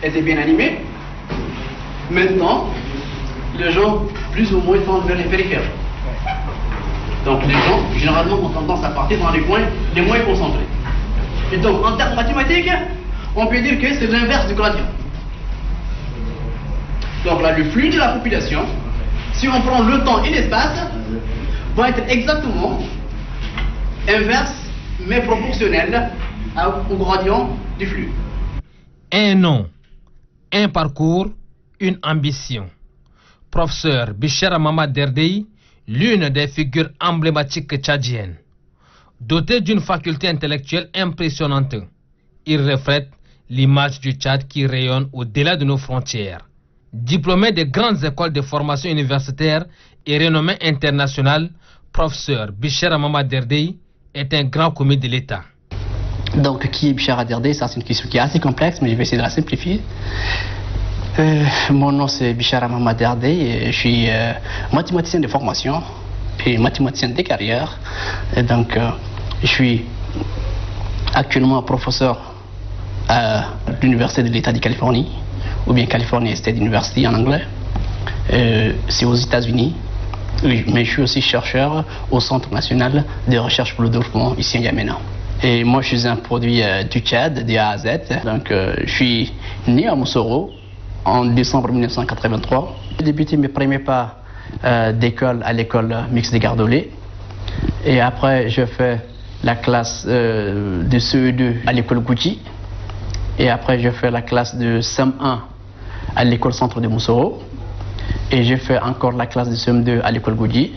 était bien animé. Maintenant, les gens, plus ou moins, tendent vers les périphéries. Donc les gens, généralement, ont tendance à partir dans les coins les moins concentrés. Et donc, en termes mathématiques, on peut dire que c'est l'inverse du gradient. Donc là, le flux de la population, si on prend le temps et l'espace, va être exactement inverse, mais proportionnel au gradient du flux. Un nom, un parcours, une ambition. Professeur Bichara Mama Derdei, l'une des figures emblématiques tchadiennes. Doté d'une faculté intellectuelle impressionnante, il reflète l'image du Tchad qui rayonne au-delà de nos frontières. Diplômé de grandes écoles de formation universitaire et renommé international, professeur Bichara Mama Derdei est un grand commis de l'État. Donc, qui est Bichara Derdei? Ça, c'est une question qui est assez complexe, mais je vais essayer de la simplifier. Mon nom, c'est Bichara Mama Derdei et je suis mathématicien de formation et mathématicien de carrière. Et donc, je suis actuellement professeur à l'Université de l'État de Californie, ou bien California State University en anglais. C'est aux États-Unis. Oui, mais je suis aussi chercheur au Centre national de recherche pour le développement ici à N'Djamena. Et moi, je suis un produit du Tchad, de A à Z. Donc, je suis né à Moussoro en décembre 1983. J'ai débuté mes premiers pas d'école à l'école mixte de Gardolé. Et après, j'ai fait la classe de CE2 à l'école Gouti. Et après, j'ai fait la classe de CM1 à l'école centre de Moussoro. Et j'ai fait encore la classe de CM2 à l'école Gouti.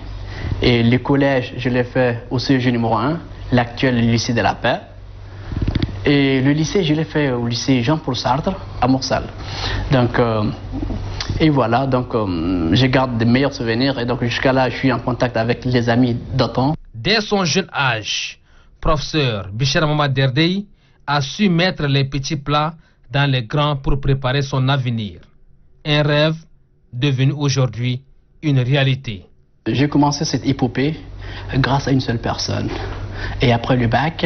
Et le collège, je l'ai fait au CEG numéro 1, l'actuel lycée de la Paix. Et le lycée, je l'ai fait au lycée Jean-Paul Sartre à Morsal. Donc, et voilà, donc je garde de meilleurs souvenirs. Et donc jusqu'à là, je suis en contact avec les amis d'antan. Dès son jeune âge, professeur Bichara Mama Derdei a su mettre les petits plats dans les grands pour préparer son avenir. Un rêve devenu aujourd'hui une réalité. J'ai commencé cette épopée grâce à une seule personne. Et après le bac,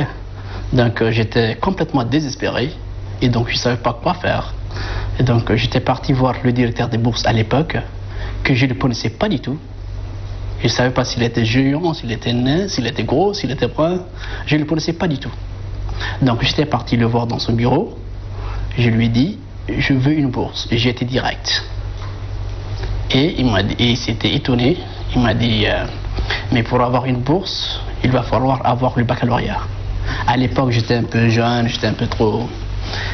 donc j'étais complètement désespéré et donc je ne savais pas quoi faire. Et donc j'étais parti voir le directeur des bourses à l'époque, que je ne connaissais pas du tout. Je ne savais pas s'il était géant, s'il était nain, s'il était gros, s'il était brun. Je ne le connaissais pas du tout. Donc j'étais parti le voir dans son bureau. Je lui ai dit, je veux une bourse. Et j'ai été direct. Et il s'était étonné. Il m'a dit, mais pour avoir une bourse, il va falloir avoir le baccalauréat. À l'époque, j'étais un peu jeune, j'étais un peu trop...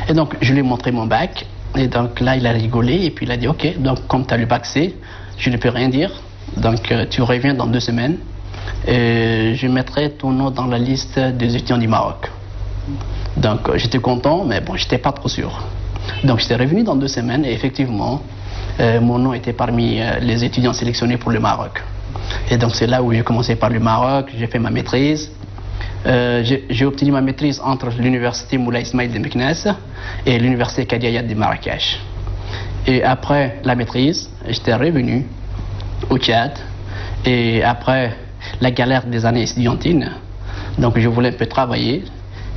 Et donc, je lui ai montré mon bac. Et donc là, il a rigolé. Et puis il a dit, ok, donc comme tu as le bac C, je ne peux rien dire. Donc tu reviens dans 2 semaines. Et je mettrai ton nom dans la liste des étudiants du Maroc. Donc j'étais content, mais bon, j'étais pas trop sûr. Donc j'étais revenu dans 2 semaines et effectivement, mon nom était parmi les étudiants sélectionnés pour le Maroc. Et donc c'est là où j'ai commencé par le Maroc, j'ai fait ma maîtrise. J'ai obtenu ma maîtrise entre l'université Moulay Ismaïl de Meknès et l'université Kadi Hayat de Marrakech. Et après la maîtrise, j'étais revenu au Tchad. Et après la galère des années estudiantines, donc je voulais un peu travailler,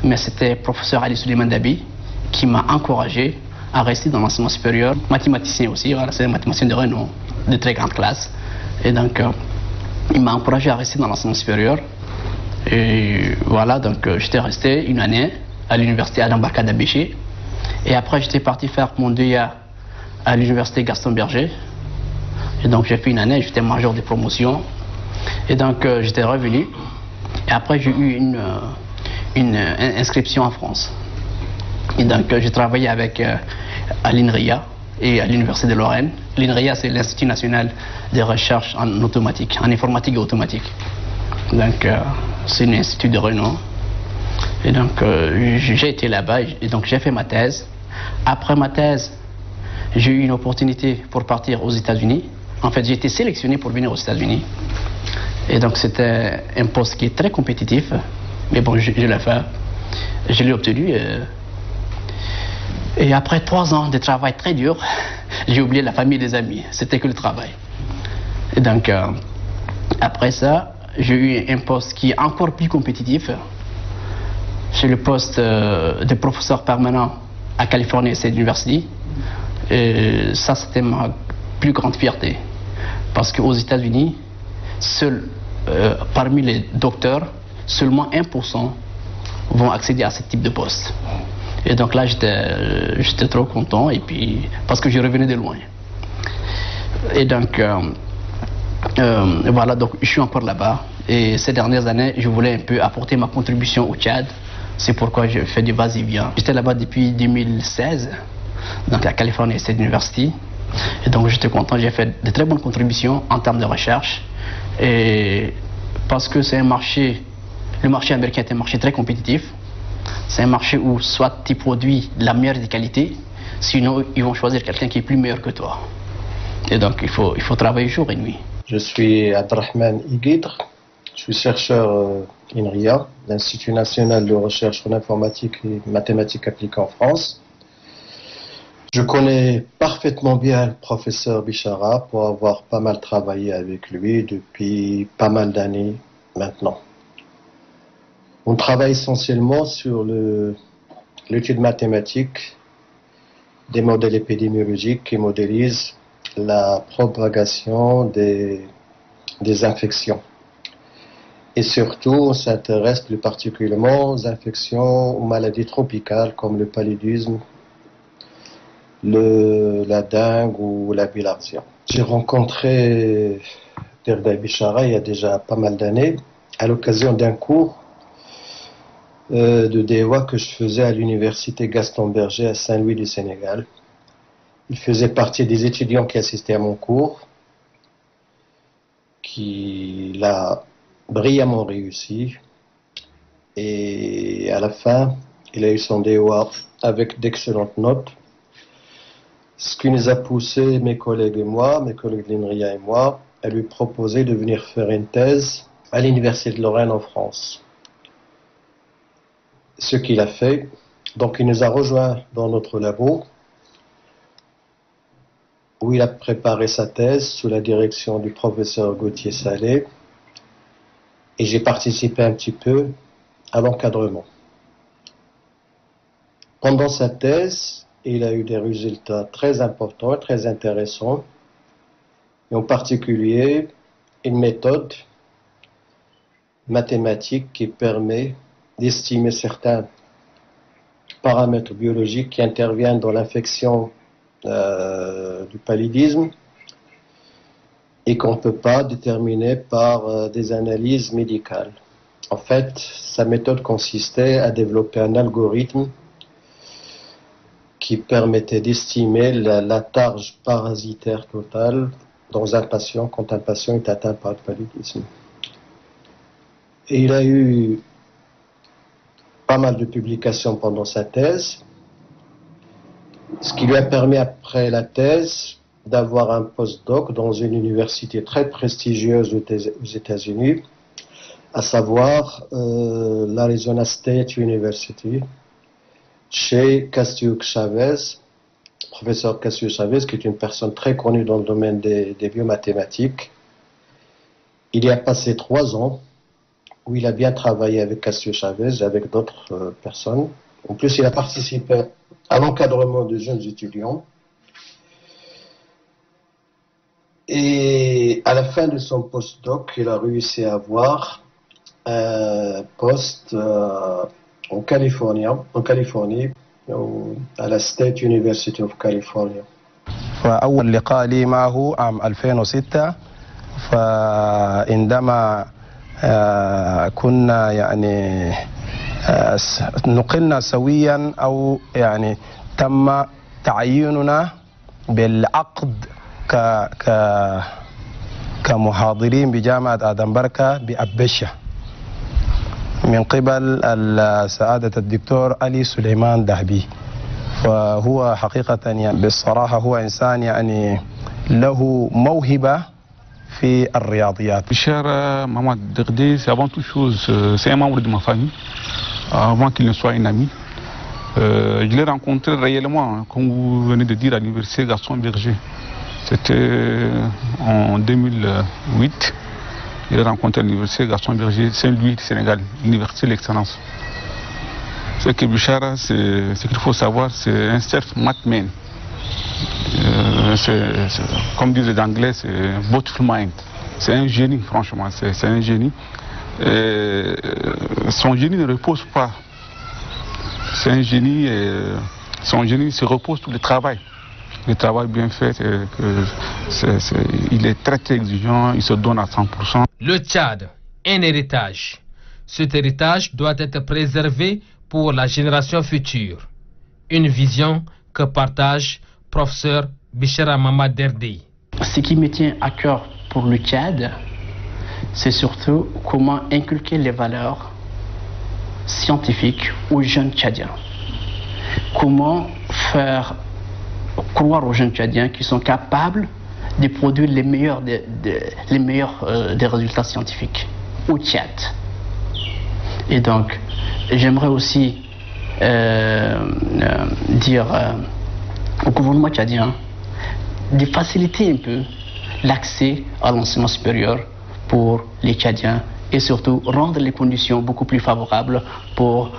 mais c'était professeur Ali Suleiman Dabi qui m'a encouragé à rester dans l'enseignement supérieur, mathématicien aussi, voilà, c'est un mathématicien de renom, de très grande classe. Et donc, il m'a encouragé à rester dans l'enseignement supérieur. Et voilà, donc j'étais resté 1 année à l'université Adam Baka d'Abéché. Et après, j'étais parti faire mon DEA à l'université Gaston Berger. Et donc, j'ai fait 1 année, j'étais major de promotion. Et donc, j'étais revenu. Et après, j'ai eu une inscription en France. Et donc, j'ai travaillé avec à l'INRIA et à l'Université de Lorraine. L'INRIA, c'est l'Institut national de recherche en automatique, en informatique et automatique. Donc, c'est un institut de renom. Et donc, j'ai été là-bas et donc j'ai fait ma thèse. Après ma thèse, j'ai eu une opportunité pour partir aux États-Unis. En fait, j'ai été sélectionné pour venir aux États-Unis. Et donc, c'était un poste qui est très compétitif. Mais bon, je l'ai fait. Je l'ai obtenu. Et après 3 ans de travail très dur, j'ai oublié la famille et les amis. C'était que le travail. Et donc, après ça, j'ai eu un poste qui est encore plus compétitif. C'est le poste de professeur permanent à California State University. Et ça, c'était ma plus grande fierté. Parce qu'aux États-Unis, parmi les docteurs, seulement 1% vont accéder à ce type de poste. Et donc là, j'étais trop content, et puis, parce que je revenais de loin. Et donc, voilà, donc je suis encore là-bas. Et ces dernières années, je voulais un peu apporter ma contribution au Tchad. C'est pourquoi je fais du vas-y-vient. J'étais là-bas depuis 2016, donc à California State University. Et donc j'étais content, j'ai fait de très bonnes contributions en termes de recherche. Et parce que c'est un marché, le marché américain est un marché très compétitif. C'est un marché où soit tu produis la meilleure des qualités, sinon ils vont choisir quelqu'un qui est plus meilleur que toi. Et donc il faut travailler jour et nuit. Je suis Abdrahman Iguidre, je suis chercheur INRIA, l'Institut national de recherche en informatique et mathématiques appliquées en France. Je connais parfaitement bien le professeur Bichara pour avoir pas mal travaillé avec lui depuis pas mal d'années maintenant. On travaille essentiellement sur l'étude mathématique des modèles épidémiologiques qui modélisent la propagation des infections. Et surtout, on s'intéresse plus particulièrement aux infections, aux maladies tropicales comme le paludisme, la dengue ou la bilharzia. J'ai rencontré Derda Bichara il y a déjà pas mal d'années à l'occasion d'un cours de DEWA que je faisais à l'université Gaston Berger à Saint-Louis du Sénégal. Il faisait partie des étudiants qui assistaient à mon cours, qu'il a brillamment réussi, et à la fin, il a eu son DEWA avec d'excellentes notes, ce qui nous a poussé, mes collègues de l'INRIA et moi, à lui proposer de venir faire une thèse à l'Université de Lorraine en France. Ce qu'il a fait, donc il nous a rejoints dans notre labo, où il a préparé sa thèse sous la direction du professeur Gauthier Salé, et j'ai participé un petit peu à l'encadrement. Pendant sa thèse, il a eu des résultats très importants et très intéressants, et en particulier une méthode mathématique qui permet d'estimer certains paramètres biologiques qui interviennent dans l'infection du paludisme et qu'on ne peut pas déterminer par des analyses médicales. En fait, sa méthode consistait à développer un algorithme qui permettait d'estimer la charge parasitaire totale dans un patient quand un patient est atteint par le paludisme. Et il a eu pas mal de publications pendant sa thèse, ce qui lui a permis après la thèse d'avoir un postdoc dans une université très prestigieuse aux États-Unis, à savoir l'Arizona State University, chez Castiuk Chavez, professeur Castiuk Chavez, qui est une personne très connue dans le domaine des biomathématiques. Il y a passé 3 ans, où il a bien travaillé avec Castiuk Chavez et avec d'autres personnes. En plus, il a participé à l'encadrement de jeunes étudiants. Et à la fin de son postdoc, il a réussi à avoir un poste en Californie, à la State University of California. فأول لقاء لي معه عام 2006 فعندما كنا يعني نقلنا سويا أو يعني تم تعييننا بالعقد كمحاضرين بجامعة آدم بركة بأبشة من قبل سعادة الدكتور علي سليمان دهبي. فهو حقيقة يعني بالصراحة هو إنسان يعني له موهبة في الرياضيات. Bichara Mamad Derdé, c'est avant toute chose, c'est un membre de ma famille, avant qu'il ne soit un ami. Je l'ai rencontré réellement, comme vous venez de dire, à l'université Gaston Berger. C'était en 2008. Il a rencontré l'université Gaston Berger, Saint-Louis du Sénégal, l'université de l'excellence. Ce que Bichara, ce qu'il faut savoir, c'est un self-made man. comme disent les Anglais, c'est beautiful mind. C'est un génie, franchement, c'est un génie. Et son génie ne repose pas. C'est un génie et son génie se repose sur le travail. Le travail bien fait, il est très exigeant, il se donne à 100%. Le Tchad, un héritage. Cet héritage doit être préservé pour la génération future. Une vision que partage professeur Bichera Mama Derdey. Ce qui me tient à cœur pour le Tchad, c'est surtout comment inculquer les valeurs scientifiques aux jeunes Tchadiens. Comment faire croire aux jeunes Tchadiens qui sont capables de produire les meilleurs des résultats scientifiques au Tchad. Et donc, j'aimerais aussi dire au gouvernement tchadien de faciliter un peu l'accès à l'enseignement supérieur pour les Tchadiens et surtout rendre les conditions beaucoup plus favorables pour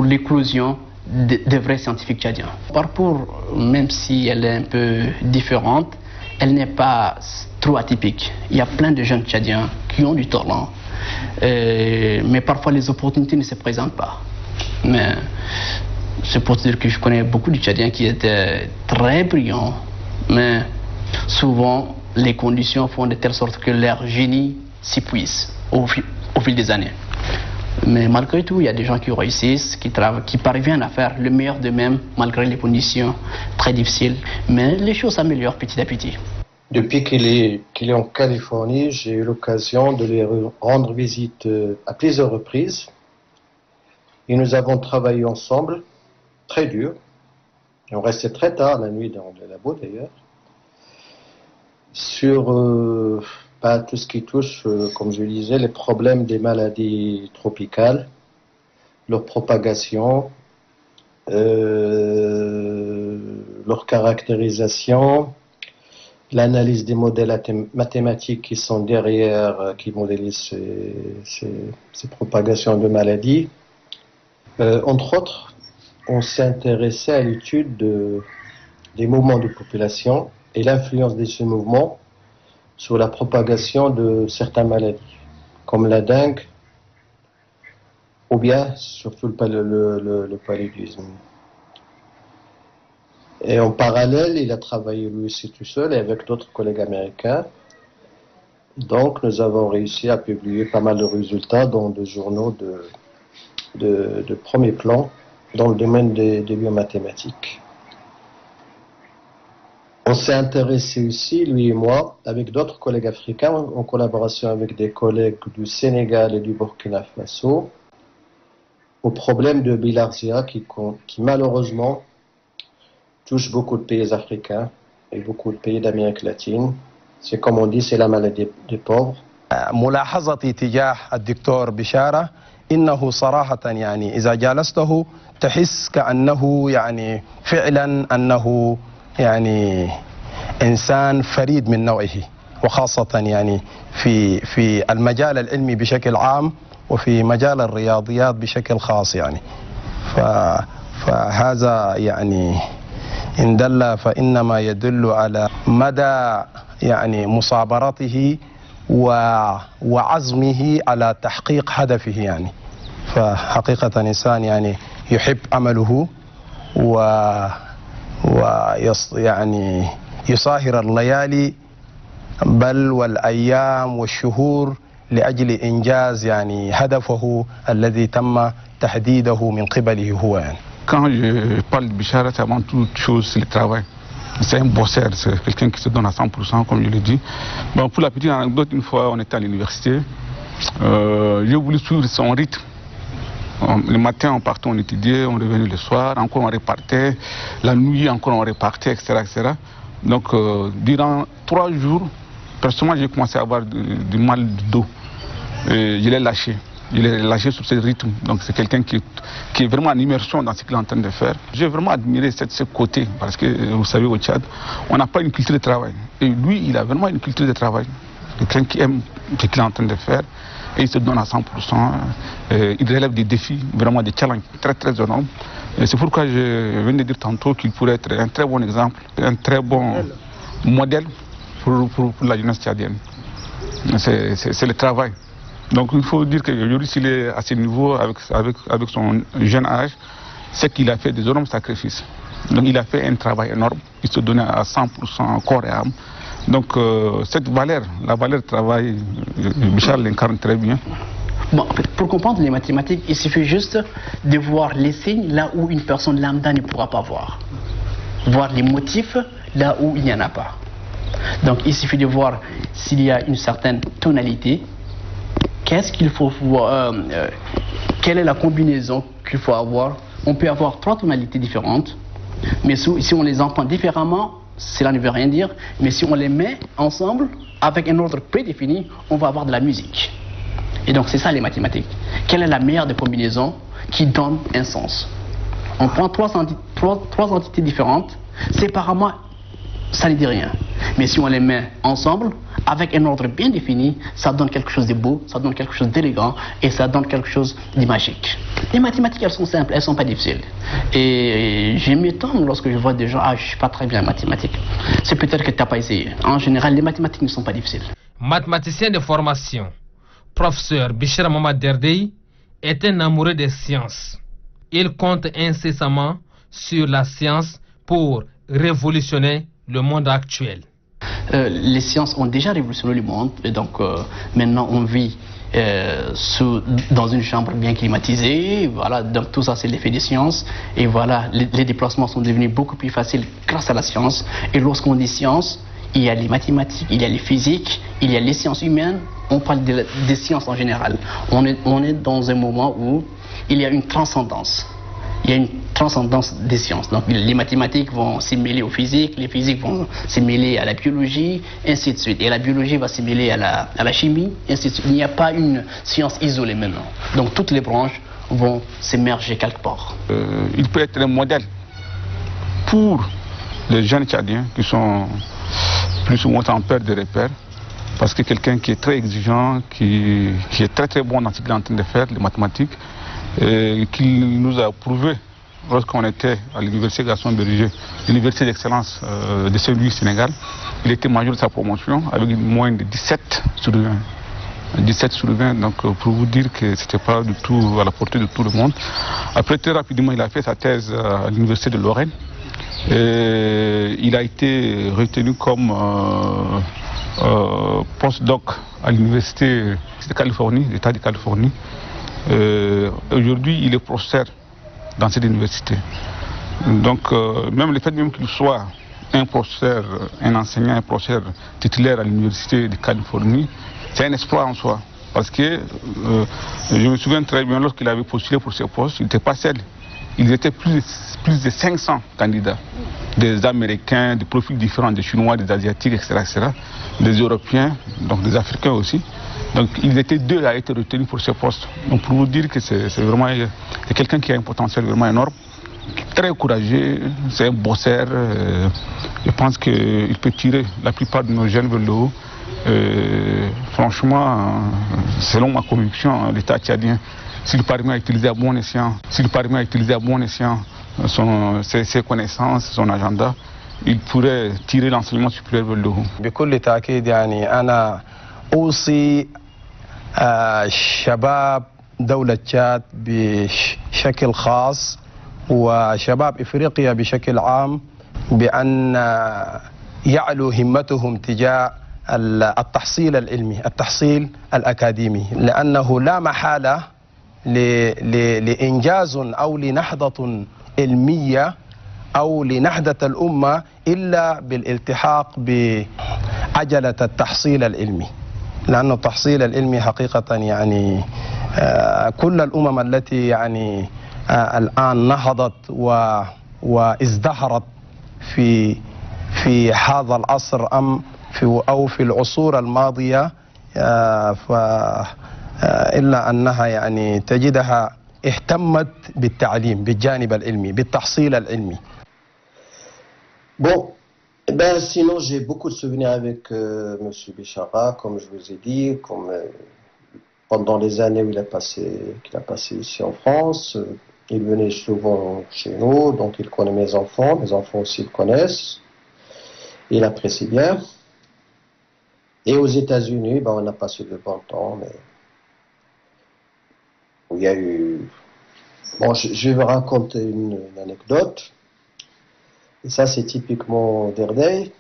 l'éclosion de vrais scientifiques tchadiens. Le parcours, même si elle est un peu différente, elle n'est pas trop atypique. Il y a plein de jeunes Tchadiens qui ont du talent, mais parfois les opportunités ne se présentent pas. Mais c'est pour dire que je connais beaucoup de Tchadiens qui étaient très brillants, mais souvent les conditions font de telle sorte que leur génie s'épuise au fil des années. Mais malgré tout, il y a des gens qui réussissent, qui parviennent à faire le meilleur d'eux-mêmes malgré les conditions très difficiles. Mais les choses s'améliorent petit à petit. Depuis qu'il est en Californie, j'ai eu l'occasion de lui rendre visite à plusieurs reprises. Et nous avons travaillé ensemble, très dur. Et on restait très tard la nuit dans le labo d'ailleurs, sur tout ce qui touche, comme je le disais, les problèmes des maladies tropicales, leur propagation, leur caractérisation, l'analyse des modèles mathématiques qui sont derrière, qui modélisent ces propagations de maladies. Entre autres, on s'est intéressé à l'étude des mouvements de population et l'influence de ces mouvements sur la propagation de certaines maladies, comme la dengue, ou bien surtout le paludisme. Et en parallèle, il a travaillé lui aussi tout seul et avec d'autres collègues américains. Donc nous avons réussi à publier pas mal de résultats dans des journaux de premier plan dans le domaine des biomathématiques. On s'est intéressé aussi, lui et moi, avec d'autres collègues africains, en collaboration avec des collègues du Sénégal et du Burkina Faso, au problème de bilharzia qui malheureusement touche beaucoup de pays africains et beaucoup de pays d'Amérique latine. C'est comme on dit, c'est la maladie des pauvres. ملاحظتي تجاه الدكتور بشارة إنه صراحة يعني إذا جالسته تحس كأنه يعني فعلا أنه يعني إنسان فريد من نوعه، وخاصة يعني في المجال العلمي بشكل عام وفي مجال الرياضيات بشكل خاص يعني. فهذا يعني إن دل فإنما يدل على مدى يعني مصابرته وعزمه على تحقيق هدفه يعني. فحقيقة إنسان يعني يحب عمله يعني يساهر الليالي بل والأيام والشهور لأجل إنجاز يعني هدفه الذي تم تحديده من قبله هو يعني. Quand je parle de Bichara, c'est avant toute chose, c'est le travail. C'est un bosseur, c'est quelqu'un qui se donne à 100%, comme je l'ai dit. Bon, pour la petite anecdote, une fois, on était à l'université. J'ai voulu suivre son rythme. Le matin, on partait, on étudiait, on revenait le soir, encore on repartait. La nuit, encore on repartait, etc. etc. Donc, durant 3 jours, personnellement, j'ai commencé à avoir du mal de dos. Et je l'ai lâché. Je l'ai lâché sur ce rythme. Donc c'est quelqu'un qui est vraiment en immersion dans ce qu'il est en train de faire. J'ai vraiment admiré ce côté parce que vous savez au Tchad, on n'a pas une culture de travail. Et lui, il a vraiment une culture de travail. Quelqu'un qui aime ce qu'il est en train de faire et il se donne à 100%. Il relève des défis, vraiment des challenges très très énormes. C'est pourquoi je viens de dire tantôt qu'il pourrait être un très bon exemple, un très bon modèle pour la jeunesse tchadienne. C'est le travail. Donc il faut dire qu'aujourd'hui, s'il est à ce niveau, avec son jeune âge, c'est qu'il a fait des énormes sacrifices. Donc il a fait un travail énorme, il se donnait à 100% corps et âme. Donc cette valeur, la valeur travail, Bichara l'incarne très bien. Bon, pour comprendre les mathématiques, il suffit juste de voir les signes là où une personne lambda ne pourra pas voir. Voir les motifs là où il n'y en a pas. Donc il suffit de voir s'il y a une certaine tonalité, qu'est-ce qu'il faut voir, quelle est la combinaison qu'il faut avoir. On peut avoir 3 tonalités différentes, mais si on les entend différemment, cela ne veut rien dire. Mais si on les met ensemble, avec un ordre prédéfini, on va avoir de la musique. Et donc c'est ça les mathématiques. Quelle est la meilleure des combinaisons qui donne un sens? On prend trois entités différentes, séparément, ça ne dit rien. Mais si on les met ensemble, avec un ordre bien défini, ça donne quelque chose de beau, ça donne quelque chose d'élégant et ça donne quelque chose de magique. Les mathématiques, elles sont simples, elles ne sont pas difficiles. Et je m'étonne lorsque je vois des gens, je ne suis pas très bien en mathématiques. C'est peut-être que tu n'as pas essayé. En général, les mathématiques ne sont pas difficiles. Mathématicien de formation, professeur Bichara Mama Derdey est un amoureux des sciences. Il compte incessamment sur la science pour révolutionner le monde actuel. Les sciences ont déjà révolutionné le monde et donc maintenant on vit dans une chambre bien climatisée. Voilà, donc tout ça c'est l'effet des sciences et voilà, les déplacements sont devenus beaucoup plus faciles grâce à la science. Et lorsqu'on dit science, il y a les mathématiques, il y a les physiques, il y a les sciences humaines. On parle des sciences en général. On est dans un moment où il y a une transcendance. Il y a une transcendance des sciences. Donc les mathématiques vont se mêler aux physiques, les physiques vont se mêler à la biologie, ainsi de suite. Et la biologie va se mêler à la chimie, ainsi de suite. Il n'y a pas une science isolée maintenant. Donc toutes les branches vont s'émerger quelque part. Il peut être un modèle pour les jeunes Tchadiens qui sont plus souvent en perte de repères. Parce que quelqu'un qui est très exigeant, qui est très très bon dans ce qu'il est en train de faire, les mathématiques, et qu'il nous a prouvé lorsqu'on était à l'université Gaston Berger, l'université d'excellence de Saint-Louis, Sénégal. Il était major de sa promotion avec une moyenne de 17 sur 20. 17 sur 20, donc pour vous dire que ce n'était pas du tout à la portée de tout le monde. Après, très rapidement, il a fait sa thèse à l'université de Lorraine. Et il a été retenu comme postdoc à l'université de Californie, l'État de Californie. Aujourd'hui, il est professeur dans cette université. Donc, même le fait même qu'il soit un professeur, un enseignant, un professeur titulaire à l'université de Californie, c'est un espoir en soi. Parce que je me souviens très bien, lorsqu'il avait postulé pour ce poste, il n'était pas seul. Ils étaient plus de 500 candidats, des Américains, des profils différents, des Chinois, des Asiatiques, etc., des Européens, donc des Africains aussi. Donc ils étaient 2 à être retenus pour ce poste. Donc pour vous dire que c'est vraiment quelqu'un qui a un potentiel vraiment énorme, très courageux, c'est un bosseur. Je pense qu'il peut tirer la plupart de nos jeunes vers le haut. Franchement, selon ma conviction, l'État tchadien, s'il parvient à utiliser à bon escient, ses connaissances, son agenda, il pourrait tirer l'enseignement supérieur vers le haut. بكل تأكيد يعني أنا أوصي شباب دولة تشاد بشكل خاص وشباب إفريقيا بشكل عام بأن يعلو همتهم تجاه التحصيل العلمي، التحصيل الأكاديمي، لأنه لا محالة لإنجاز أو لنهضة علمية أو لنهضة الأمة إلا بالالتحاق بعجلة التحصيل العلمي. لأن التحصيل العلمي حقيقة يعني كل الأمم التي يعني الآن نهضت وازدهرت في هذا العصر أو في العصور الماضية إلا أنها يعني تجدها اهتمت بالتعليم بالجانب العلمي بالتحصيل العلمي. Bon, sinon j'ai beaucoup de souvenirs avec M. Bichara, comme je vous ai dit, pendant les années où qu'il a passé ici en France. Il venait souvent chez nous, donc il connaît mes enfants aussi le connaissent. Il apprécie bien. Et aux États-Unis, on a passé de bon temps, mais il y a eu... Bon, je vais vous raconter une anecdote. Et ça, c'est typiquement Derdey.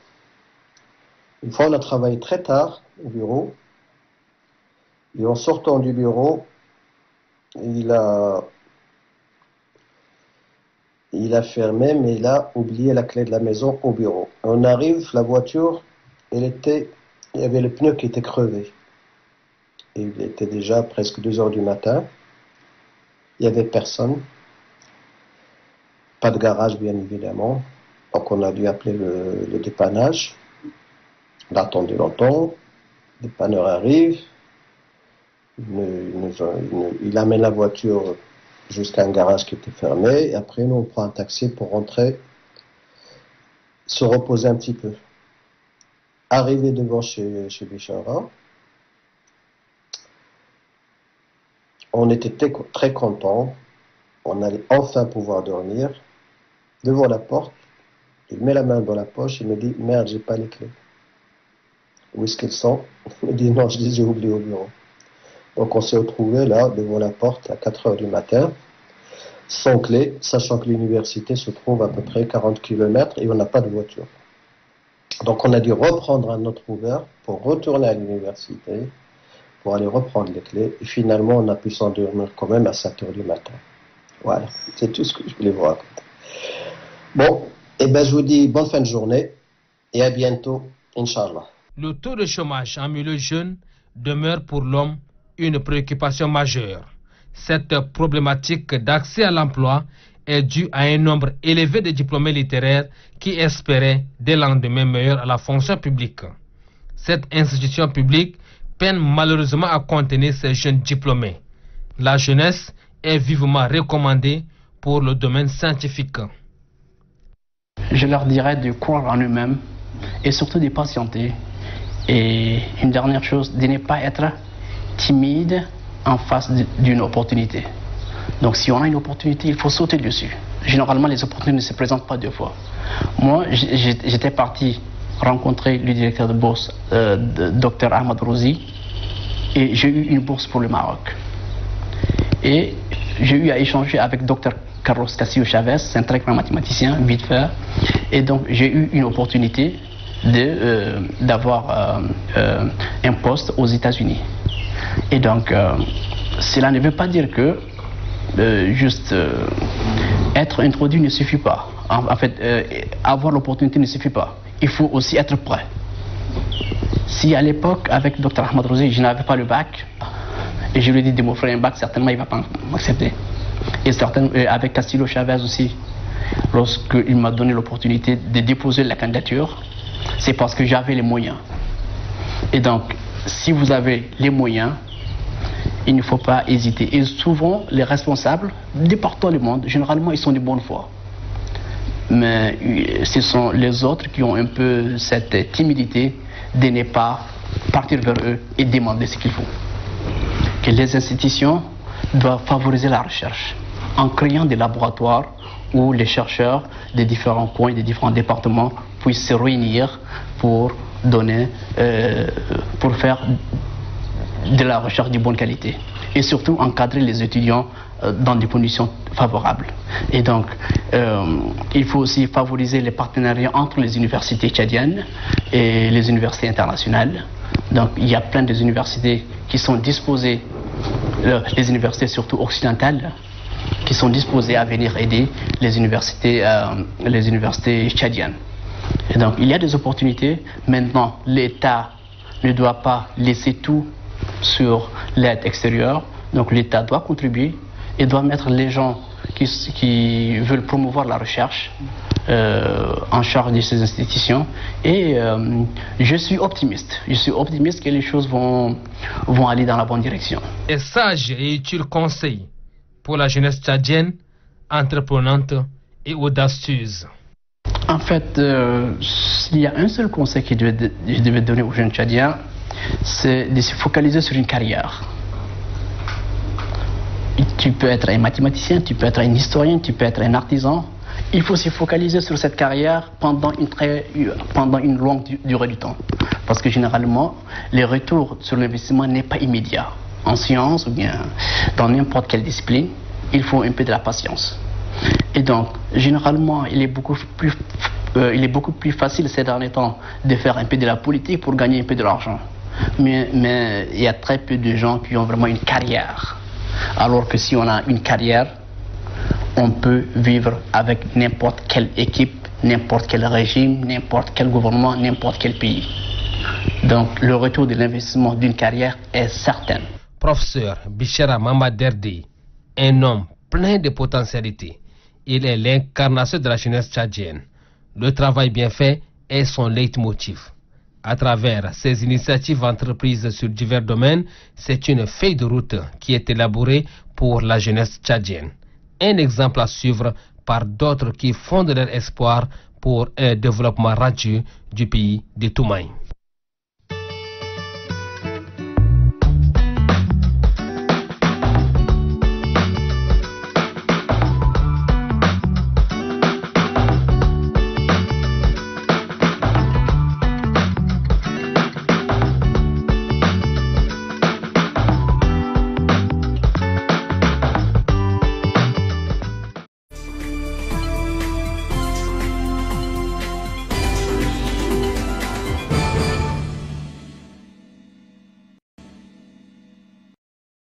Une fois, on a travaillé très tard au bureau. Et en sortant du bureau, il a fermé, mais il a oublié la clé de la maison au bureau. On arrive, la voiture, il y avait le pneu qui était crevé. Et il était déjà presque 2 heures du matin. Il n'y avait personne. Pas de garage, bien évidemment. Donc on a dû appeler le dépannage. On a attendu longtemps. Le dépanneur arrive. Il amène la voiture jusqu'à un garage qui était fermé. Et après, nous, on prend un taxi pour rentrer, se reposer un petit peu. Arrivé devant chez Bichara, on était très contents. On allait enfin pouvoir dormir. Devant la porte, il met la main dans la poche et me dit « Merde, j'ai pas les clés. » « Où est-ce qu'elles sont ?» Il me dit « Non, je les ai oubliées au bureau. » Donc on s'est retrouvés là, devant la porte, à 4 heures du matin, sans clé, sachant que l'université se trouve à peu près 40 km et on n'a pas de voiture. Donc on a dû reprendre un autre Uber pour retourner à l'université, pour aller reprendre les clés. Et finalement, on a pu s'endormir quand même à 7 heures du matin. Voilà, c'est tout ce que je voulais vous raconter. Bon, et ben je vous dis bonne fin de journée et à bientôt, Inch'Allah. Le taux de chômage en milieu jeune demeure pour l'homme une préoccupation majeure. Cette problématique d'accès à l'emploi est due à un nombre élevé de diplômés littéraires qui espéraient des lendemains meilleurs à la fonction publique. Cette institution publique peine malheureusement à contenir ces jeunes diplômés. La jeunesse est vivement recommandée pour le domaine scientifique. Je leur dirais de croire en eux-mêmes et surtout de patienter. Et une dernière chose, de ne pas être timide en face d'une opportunité. Donc si on a une opportunité, il faut sauter dessus. Généralement, les opportunités ne se présentent pas 2 fois. Moi, j'étais parti rencontrer le directeur de bourse, Dr Ahmad Rouzi, et j'ai eu une bourse pour le Maroc. Et j'ai eu à échanger avec Dr Carlos Castillo Chavez, c'est un très grand mathématicien, vite fait. Et donc j'ai eu une opportunité d'avoir un poste aux États-Unis. Et donc, cela ne veut pas dire que juste être introduit ne suffit pas. En fait, avoir l'opportunité ne suffit pas. Il faut aussi être prêt. Si à l'époque, avec Dr Ahmad Rouzi, je n'avais pas le bac, et je lui ai dit de m'offrir un bac, certainement il ne va pas m'accepter. Et avec Castillo Chavez aussi, lorsqu'il m'a donné l'opportunité de déposer la candidature, c'est parce que j'avais les moyens. Et donc, si vous avez les moyens, il ne faut pas hésiter. Et souvent, les responsables, de partout dans le monde, généralement, ils sont de bonne foi. Mais ce sont les autres qui ont un peu cette timidité de ne pas partir vers eux et demander ce qu'il faut. Que les institutions doivent favoriser la recherche en créant des laboratoires où les chercheurs des différents coins, des différents départements puissent se réunir pour pour faire de la recherche de bonne qualité et surtout encadrer les étudiants dans des conditions favorables. Et donc, il faut aussi favoriser les partenariats entre les universités tchadiennes et les universités internationales. Donc, il y a plein d'universités qui sont disposées, les universités surtout occidentales, qui sont disposées à venir aider les universités tchadiennes. Et donc, il y a des opportunités. Maintenant, l'État ne doit pas laisser tout sur l'aide extérieure. Donc, l'État doit contribuer et doit mettre les gens qui veulent promouvoir la recherche en charge de ces institutions. Et je suis optimiste. Je suis optimiste que les choses vont aller dans la bonne direction. Et sage et utile conseil pour la jeunesse tchadienne, entreprenante et audacieuse. En fait, s'il y a un seul conseil que je devais donner aux jeunes tchadiens, c'est de se focaliser sur une carrière. Tu peux être un mathématicien, tu peux être un historien, tu peux être un artisan. il faut se focaliser sur cette carrière pendant une longue durée du temps. Parce que généralement, les retours sur l'investissement n'est pas immédiat. En sciences ou bien dans n'importe quelle discipline, il faut un peu de la patience. Et donc, généralement, il est beaucoup plus facile ces derniers temps de faire un peu de la politique pour gagner un peu de l'argent. Mais il y a très peu de gens qui ont vraiment une carrière. Alors que si on a une carrière, on peut vivre avec n'importe quelle équipe, n'importe quel régime, n'importe quel gouvernement, n'importe quel pays. Donc le retour de l'investissement d'une carrière est certain. Professeur Bichara Mama Derdey, un homme plein de potentialités. Il est l'incarnation de la jeunesse tchadienne. Le travail bien fait est son leitmotiv. À travers ses initiatives entreprises sur divers domaines, c'est une feuille de route qui est élaborée pour la jeunesse tchadienne. Un exemple à suivre par d'autres qui fondent leur espoir pour un développement radieux du pays de Toumaï.